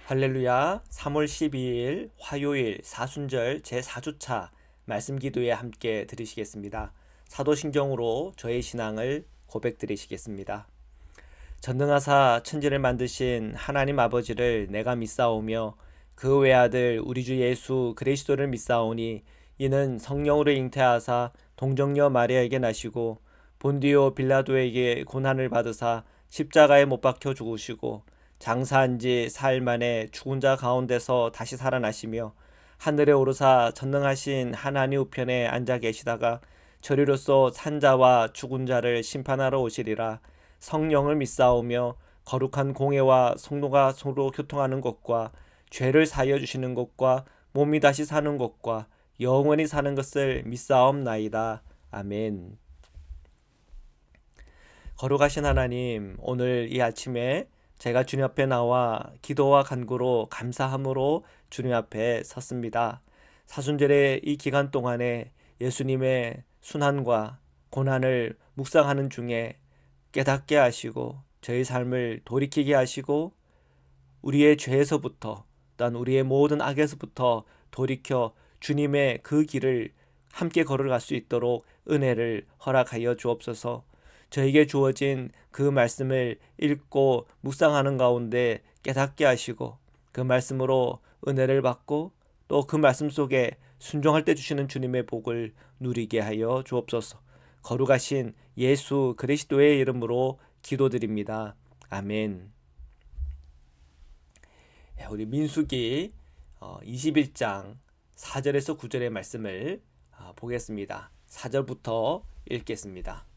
할렐루야. 3월 12일 화요일 사순절 제4주차 말씀 기도에 함께 들으시겠습니다. 사도신경으로 저의 신앙을 고백드리시겠습니다. 전능하사 천지를 만드신 하나님 아버지를 내가 믿사오며 그 외아들 우리 주 예수 그리스도를 믿사오니 이는 성령으로 잉태하사 동정녀 마리아에게 나시고 본디오 빌라도에게 고난을 받으사 십자가에 못 박혀 죽으시고 장사한 지 사흘 만에 죽은 자 가운데서 다시 살아나시며 하늘에 오르사 전능하신 하나님 우편에 앉아 계시다가 저리로서 산자와 죽은 자를 심판하러 오시리라. 성령을 믿사오며 거룩한 공회와 성도가 서로 교통하는 것과 죄를 사하여 주시는 것과 몸이 다시 사는 것과 영원히 사는 것을 믿사옵나이다. 아멘. 거룩하신 하나님, 오늘 이 아침에 제가 주님 앞에 나와 기도와 간구로 감사함으로 주님 앞에 섰습니다. 사순절의 이 기간 동안에 예수님의 순환과 고난을 묵상하는 중에 깨닫게 하시고 저희 삶을 돌이키게 하시고 우리의 죄에서부터 또한 우리의 모든 악에서부터 돌이켜 주님의 그 길을 함께 걸어갈 수 있도록 은혜를 허락하여 주옵소서. 저에게 주어진 그 말씀을 읽고 묵상하는 가운데 깨닫게 하시고 그 말씀으로 은혜를 받고 또 그 말씀 속에 순종할 때 주시는 주님의 복을 누리게 하여 주옵소서. 거룩하신 예수 그리스도의 이름으로 기도드립니다. 아멘. 우리 민수기 21장 4절에서 9절의 말씀을 보겠습니다. 4절부터 읽겠습니다.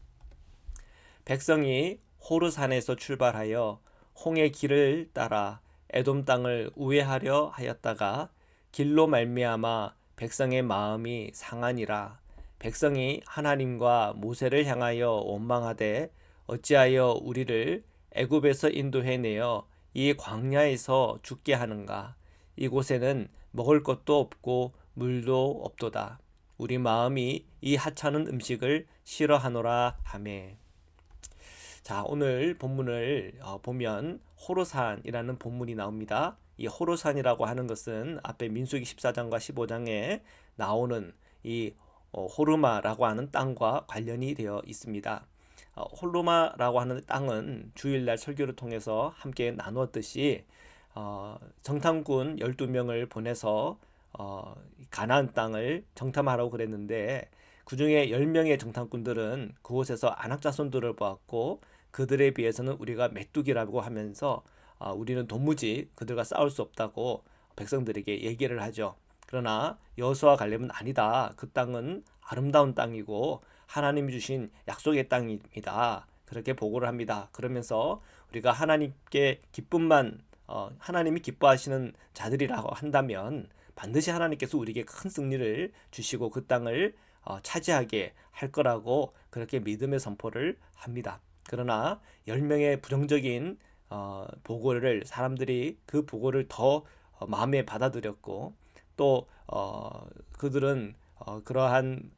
백성이 호르산에서 출발하여 홍해 길을 따라 에돔 땅을 우회하려 하였다가 길로 말미암아 백성의 마음이 상하니라. 백성이 하나님과 모세를 향하여 원망하되 어찌하여 우리를 애굽에서 인도해내어 이 광야에서 죽게 하는가. 이곳에는 먹을 것도 없고 물도 없도다. 우리 마음이 이 하찮은 음식을 싫어하노라 하매. 자, 오늘 본문을 보면 호로산이라는 본문이 나옵니다. 이 호로산이라고 하는 것은 앞에 민수기 14장과 15장에 나오는 이 호르마라고 하는 땅과 관련이 되어 있습니다. 홀로마라고 하는 땅은 주일날 설교를 통해서 함께 나누었듯이 정탐꾼 12명을 보내서 가나안 땅을 정탐하라고 그랬는데 그 중에 10명의 정탐꾼들은 그곳에서 안악자손들을 보았고 그들에 비해서는 우리가 메뚜기라고 하면서 우리는 도무지 그들과 싸울 수 없다고 백성들에게 얘기를 하죠. 그러나 여호수아 갈렙은 아니다. 그 땅은 아름다운 땅이고 하나님이 주신 약속의 땅입니다. 그렇게 보고를 합니다. 그러면서 우리가 하나님께 기쁨만 하나님이 기뻐하시는 자들이라고 한다면 반드시 하나님께서 우리에게 큰 승리를 주시고 그 땅을 차지하게 할 거라고 그렇게 믿음의 선포를 합니다. 그러나 10명의 부정적인 보고를 사람들이 그 보고를 더 마음에 받아들였고 또 그들은 그러한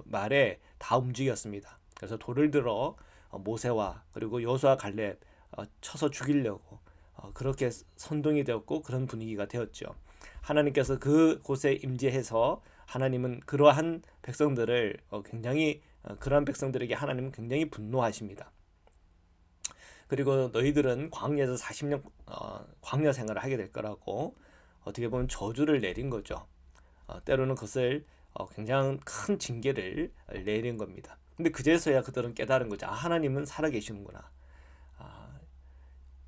말에 다 움직였습니다. 그래서 돌을 들어 모세와 그리고 여호수아 갈렙 쳐서 죽이려고 그렇게 선동이 되었고 그런 분위기가 되었죠. 하나님께서 그곳에 임재해서 하나님은 그러한 백성들을 굉장히 그러한 백성들에게 하나님은 굉장히 분노하십니다. 그리고 너희들은 광야에서 40년 광야 생활을 하게 될 거라고 어떻게 보면 저주를 내린 거죠. 때로는 그것을 굉장히 큰 징계를 내린 겁니다. 근데 그제서야 그들은 깨달은 거죠. 하나님은 살아계시는구나.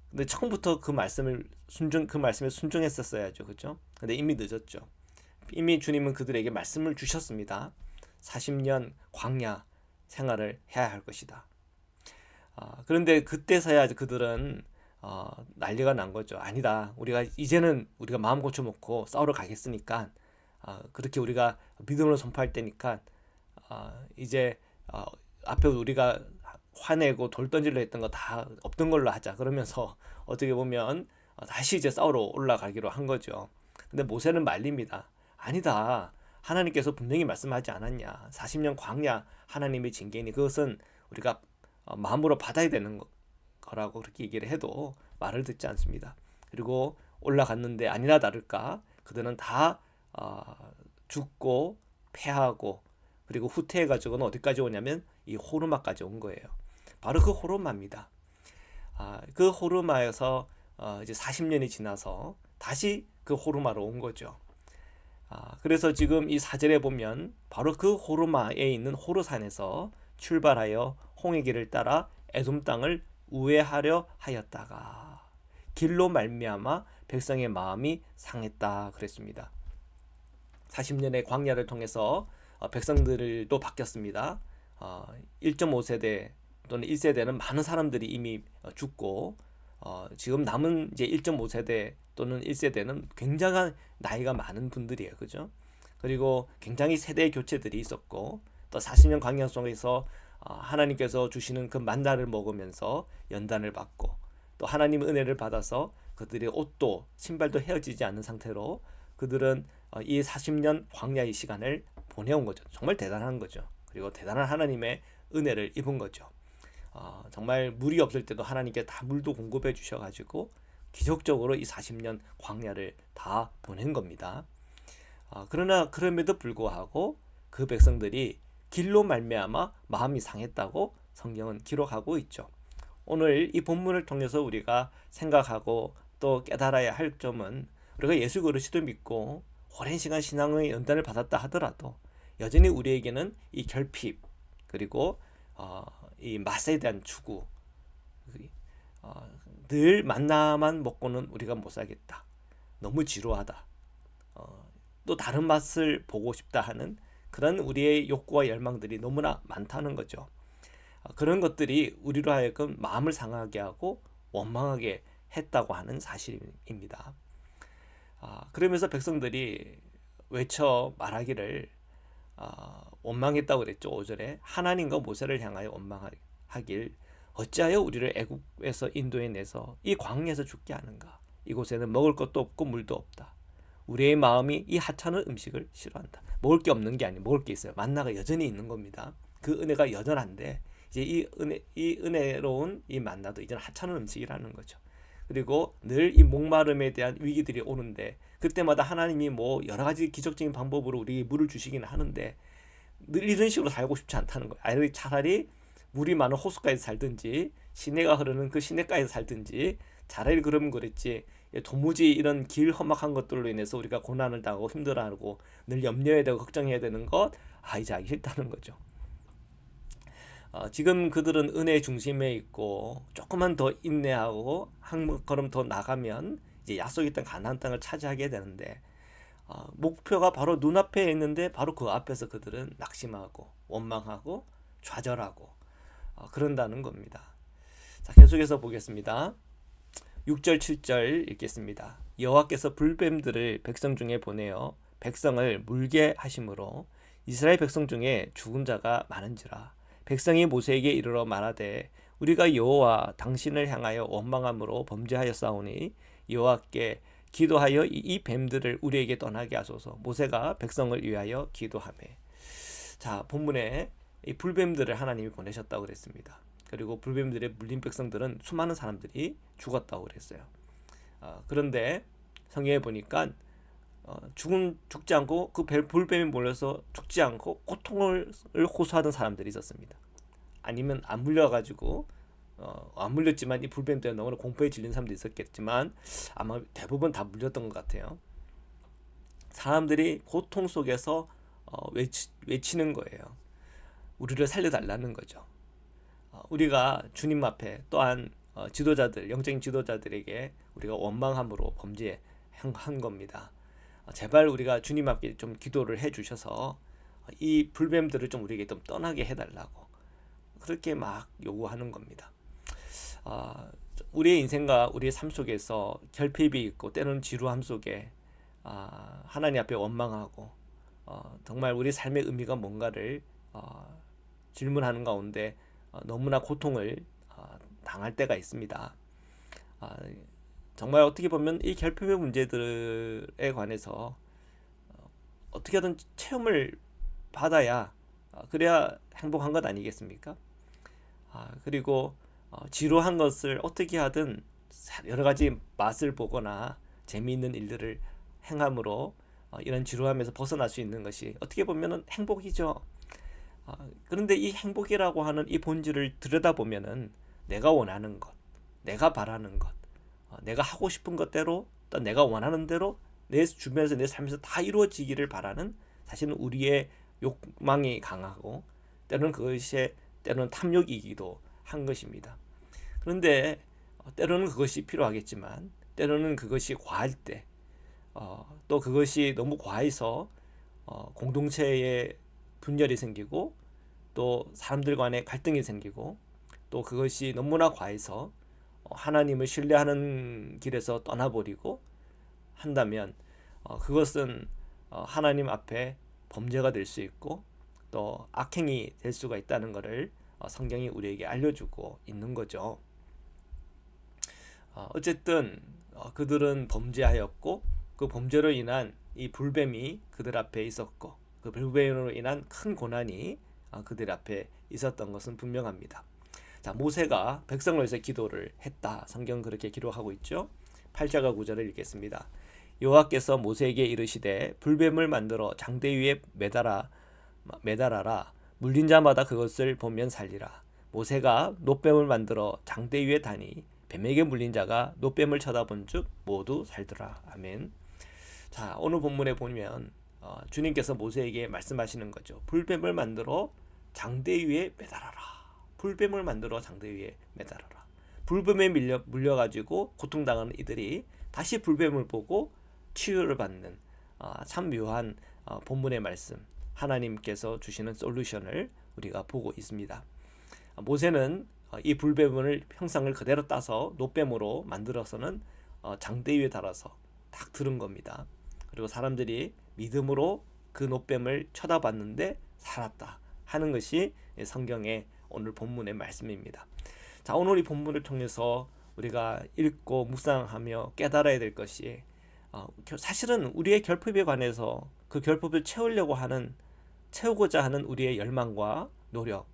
근데 처음부터 그 말씀에 순종했었어야죠. 그죠? 근데 이미 늦었죠. 이미 주님은 그들에게 말씀을 주셨습니다. 40년 광야 생활을 해야 할 것이다. 그런데 그때서야 그들은 난리가 난 거죠. 아니다. 이제는 우리가 마음 고쳐먹고 싸우러 가겠으니까 그렇게 우리가 믿음으로 선포할 때니까 이제 앞에 우리가 화내고 돌 던지려 했던 거 다 없던 걸로 하자. 그러면서 어떻게 보면 다시 이제 싸우러 올라가기로 한 거죠. 근데 모세는 말립니다. 아니다. 하나님께서 분명히 말씀하지 않았냐. 40년 광야 하나님의 징계니 그것은 우리가 마음으로 받아야 되는 거라고 그렇게 얘기를 해도 말을 듣지 않습니다. 그리고 올라갔는데 아니나 다를까 그들은 다 죽고 패하고 그리고 후퇴해가지고는 어디까지 오냐면 이 호르마까지 온 거예요. 바로 그 호르마입니다. 그 호르마에서 이제 40년이 지나서 다시 그 호르마로 온 거죠. 그래서 지금 이 사절에 보면 바로 그 호르마에 있는 호르산에서 출발하여 홍해 길을 따라 에돔 땅을 우회하려 하였다가 길로 말미암아 백성의 마음이 상했다 그랬습니다. 40년의 광야를 통해서 백성들도 바뀌었습니다. 1.5세대 또는 1세대는 많은 사람들이 이미 죽고 지금 남은 이제 1.5세대 또는 1세대는 굉장한 나이가 많은 분들이에요. 그죠? 그리고 굉장히 세대 교체들이 있었고 또 40년 광야 속에서 하나님께서 주시는 그 만나를 먹으면서 연단을 받고 또 하나님의 은혜를 받아서 그들의 옷도 신발도 헤어지지 않는 상태로 그들은 이 40년 광야의 시간을 보내온 거죠. 정말 대단한 거죠. 그리고 대단한 하나님의 은혜를 입은 거죠. 정말 물이 없을 때도 하나님께 다 물도 공급해 주셔가지고 기적적으로 이 40년 광야를 다 보낸 겁니다. 그러나 그럼에도 불구하고 그 백성들이 길로 말미암아 마음이 상했다고 성경은 기록하고 있죠. 오늘 이 본문을 통해서 우리가 생각하고 또 깨달아야 할 점은 우리가 예수 그리스도 믿고 오랜 시간 신앙의 연단을 받았다 하더라도 여전히 우리에게는 이 결핍 그리고 이 맛에 대한 추구 늘 만나만 먹고는 우리가 못 살겠다. 너무 지루하다. 또 다른 맛을 보고 싶다 하는 그런 우리의 욕구와 열망들이 너무나 많다는 거죠. 그런 것들이 우리로 하여금 마음을 상하게 하고 원망하게 했다고 하는 사실입니다. 그러면서 백성들이 외쳐 말하기를 원망했다고 그랬죠. 5절에 하나님과 모세를 향하여 원망하길 어찌하여 우리를 애굽에서 인도해내서 이 광야에서 죽게 하는가. 이곳에는 먹을 것도 없고 물도 없다. 우리의 마음이 이 하찮은 음식을 싫어한다. 먹을 게 없는 게 아니고 먹을 게 있어요. 만나가 여전히 있는 겁니다. 그 은혜가 여전한데 이제 이 은혜로운 이 만나도 이제는 하찮은 음식이라는 거죠. 그리고 늘 이 목마름에 대한 위기들이 오는데 그때마다 하나님이 뭐 여러 가지 기적적인 방법으로 우리에게 물을 주시기는 하는데 늘 이런 식으로 살고 싶지 않다는 거예요. 차라리 물이 많은 호수가에서 살든지 시내가 흐르는 그 시내가에서 살든지 차라리 그러면 그랬지 도무지 이런 길 험악한 것들로 인해서 우리가 고난을 당하고 힘들어하고 늘 염려해야 되고 걱정해야 되는 것 이제 하기 싫다는 거죠. 지금 그들은 은혜의 중심에 있고 조금만 더 인내하고 한 걸음 더 나가면 이제 약속의 땅 가나안 땅을 차지하게 되는데 목표가 바로 눈앞에 있는데 바로 그 앞에서 그들은 낙심하고 원망하고 좌절하고 그런다는 겁니다. 자, 계속해서 보겠습니다. 6절 7절 읽겠습니다. 여호와께서 불뱀들을 백성 중에 보내어 백성을 물게 하심으로 이스라엘 백성 중에 죽은 자가 많은지라. 백성이 모세에게 이르러 말하되 우리가 여호와 당신을 향하여 원망함으로 범죄하였사오니 여호와께 기도하여 이 뱀들을 우리에게 떠나게 하소서. 모세가 백성을 위하여 기도하매. 자, 본문에 이 불뱀들을 하나님이 보내셨다고 그랬습니다. 그리고 불뱀들의 물린 백성들은 수많은 사람들이 죽었다고 그랬어요. 그런데 성경에 보니까 죽지 않고 그 불뱀이 몰려서 죽지 않고 고통을 호소하던 사람들이 있었습니다. 아니면 안 물려가지고 안 물렸지만 이 불뱀 때문에 너무나 공포에 질린 사람도 있었겠지만 아마 대부분 다 물렸던 것 같아요. 사람들이 고통 속에서 외치는 거예요. 우리를 살려달라는 거죠. 우리가 주님 앞에 또한 지도자들, 영적인 지도자들에게 우리가 원망함으로 범죄한 겁니다. 제발 우리가 주님 앞에 좀 기도를 해주셔서 이 불뱀들을 좀 우리에게 좀 떠나게 해달라고 그렇게 막 요구하는 겁니다. 우리의 인생과 우리의 삶 속에서 결핍이 있고 때로는 지루함 속에 하나님 앞에 원망하고 정말 우리 삶의 의미가 뭔가를 질문하는 가운데 너무나 고통을 당할 때가 있습니다. 정말 어떻게 보면 이 결핍의 문제들에 관해서 어떻게든 체험을 받아야 그래야 행복한 것 아니겠습니까? 그리고 지루한 것을 어떻게 하든 여러 가지 맛을 보거나 재미있는 일들을 행함으로 이런 지루함에서 벗어날 수 있는 것이 어떻게 보면은 행복이죠. 그런데 이 행복이라고 하는 이 본질을 들여다보면은 내가 원하는 것, 내가 바라는 것, 내가 하고 싶은 것대로 또 내가 원하는 대로 내 주변에서 내 삶에서 다 이루어지기를 바라는, 사실은 우리의 욕망이 강하고 때로는 그것이 때로는 탐욕이기도 한 것입니다. 그런데 때로는 그것이 필요하겠지만 때로는 그것이 과할 때, 또 그것이 너무 과해서 공동체에 분열이 생기고 또 사람들 간에 갈등이 생기고 또 그것이 너무나 과해서 하나님을 신뢰하는 길에서 떠나버리고 한다면 그것은 하나님 앞에 범죄가 될 수 있고 또 악행이 될 수가 있다는 것을 성경이 우리에게 알려주고 있는 거죠. 어쨌든 그들은 범죄하였고 그 범죄로 인한 이 불뱀이 그들 앞에 있었고 그 불뱀으로 인한 큰 고난이 그들 앞에 있었던 것은 분명합니다. 자, 모세가 백성을 위해서 기도를 했다. 성경 그렇게 기록하고 있죠. 8절과 9절을 읽겠습니다. 여호와께서 모세에게 이르시되 불뱀을 만들어 장대 위에 매달아라. 물린 자마다 그것을 보면 살리라. 모세가 놋뱀을 만들어 장대 위에 다니 뱀에게 물린 자가 놋뱀을 쳐다본즉 모두 살더라. 아멘. 자, 오늘 본문에 보면 주님께서 모세에게 말씀하시는 거죠. 불뱀을 만들어 장대 위에 매달아라. 불뱀을 만들어 장대 위에 매달아라. 불뱀에 물려가지고 고통당하는 이들이 다시 불뱀을 보고 치유를 받는 참 묘한 본문의 말씀, 하나님께서 주시는 솔루션을 우리가 보고 있습니다. 모세는 이 불뱀을 형상을 그대로 따서 놋뱀으로 만들어서는 장대 위에 달아서 딱 들은 겁니다. 그리고 사람들이 믿음으로 그 놋뱀을 쳐다봤는데 살았다 하는 것이 성경의 오늘 본문의 말씀입니다. 자, 오늘 이 본문을 통해서 우리가 읽고 묵상하며 깨달아야 될 것이 사실은 우리의 결핍에 관해서 그 결핍을 채우고자 하는 우리의 열망과 노력,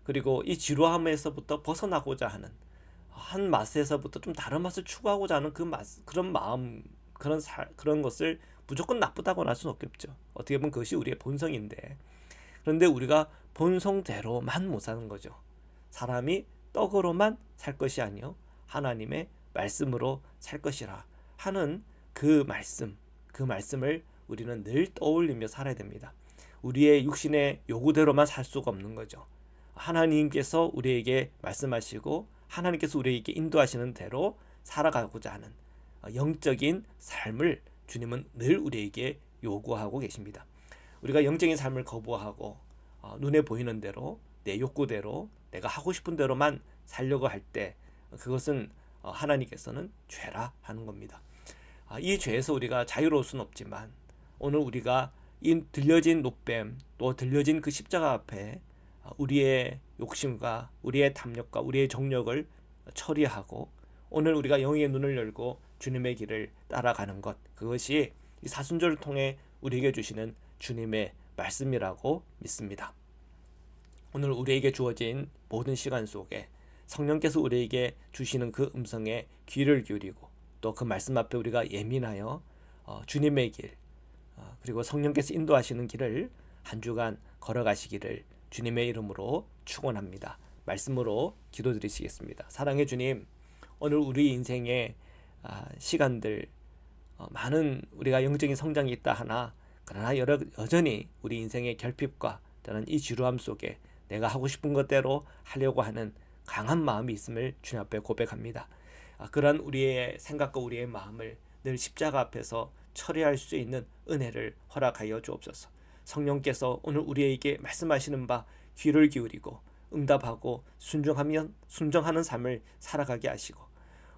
그리고 이 지루함에서부터 벗어나고자 하는 한 맛에서부터 좀 다른 맛을 추구하고자 하는 그런 마음, 그런 것을 무조건 나쁘다고는 할 수는 없겠죠. 어떻게 보면 그것이 우리의 본성인데, 그런데 우리가 본성대로만 못 사는 거죠. 사람이 떡으로만 살 것이 아니요 하나님의 말씀으로 살 것이라 하는 그 말씀을 우리는 늘 떠올리며 살아야 됩니다. 우리의 육신의 요구대로만 살 수가 없는 거죠. 하나님께서 우리에게 말씀하시고 하나님께서 우리에게 인도하시는 대로 살아가고자 하는 영적인 삶을 주님은 늘 우리에게 요구하고 계십니다. 우리가 영적인 삶을 거부하고 눈에 보이는 대로 내 욕구대로 내가 하고 싶은 대로만 살려고 할 때 그것은 하나님께서는 죄라 하는 겁니다. 이 죄에서 우리가 자유로울 수는 없지만 오늘 우리가 이 들려진 놋뱀 또 들려진 그 십자가 앞에 우리의 욕심과 우리의 탐욕과 우리의 정욕을 처리하고 오늘 우리가 영의 눈을 열고 주님의 길을 따라가는 것, 그것이 이 사순절을 통해 우리에게 주시는 주님의 말씀이라고 믿습니다. 오늘 우리에게 주어진 모든 시간 속에 성령께서 우리에게 주시는 그 음성에 귀를 기울이고 또 그 말씀 앞에 우리가 예민하여 주님의 길 그리고 성령께서 인도하시는 길을 한 주간 걸어가시기를 주님의 이름으로 축원합니다. 말씀으로 기도드리시겠습니다. 사랑의 주님, 오늘 우리 인생의 시간들 많은 우리가 영적인 성장이 있다 하나 그러나 여전히 우리 인생의 결핍과 또는 이 지루함 속에 내가 하고 싶은 것대로 하려고 하는 강한 마음이 있음을 주님 앞에 고백합니다. 그런 우리의 생각과 우리의 마음을 늘 십자가 앞에서 처리할 수 있는 은혜를 허락하여 주옵소서. 성령께서 오늘 우리에게 말씀하시는 바 귀를 기울이고 응답하고 순종하는 삶을 살아가게 하시고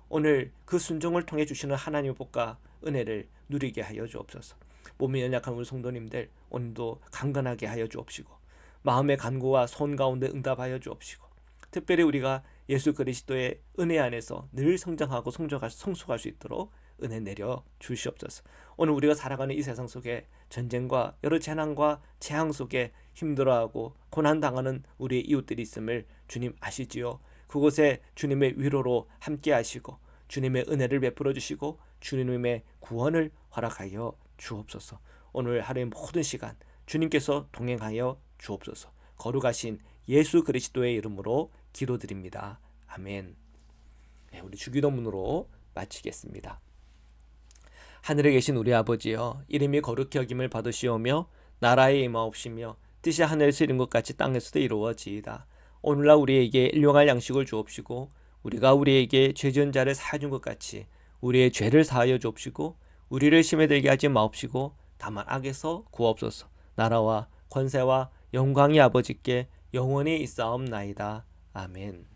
오늘 그 순종을 통해 주시는 하나님의 복과 은혜를 누리게 하여 주옵소서. 몸이 연약한 우리 성도님들 오늘도 강건하게 하여 주옵시고 마음의 간구와 손 가운데 응답하여 주옵시고 특별히 우리가 예수 그리스도의 은혜 안에서 늘 성장하고 성숙할 수 있도록 은혜 내려 주시옵소서. 오늘 우리가 살아가는 이 세상 속에 전쟁과 여러 재난과 재앙 속에 힘들어하고 고난당하는 우리의 이웃들이 있음을 주님 아시지요. 그곳에 주님의 위로로 함께 하시고 주님의 은혜를 베풀어 주시고 주님의 구원을 허락하여 주옵소서. 오늘 하루의 모든 시간 주님께서 동행하여 주옵소서. 거룩하신 예수 그리스도의 이름으로 기도드립니다. 아멘. 네, 우리 주기도문으로 마치겠습니다. 하늘에 계신 우리 아버지여, 이름이 거룩히 여김을 받으시오며 나라에 임하옵시며 뜻이 하늘에서 이룬 것 같이 땅에서도 이루어지이다. 오늘날 우리에게 일용할 양식을 주옵시고 우리가 우리에게 죄 지은 자를 사하여 준 것 같이 우리의 죄를 사하여 주옵시고 우리를 시험에 들게 하지 마옵시고 다만 악에서 구하옵소서. 나라와 권세와 영광이 아버지께 영원히 있사옵나이다. 아멘.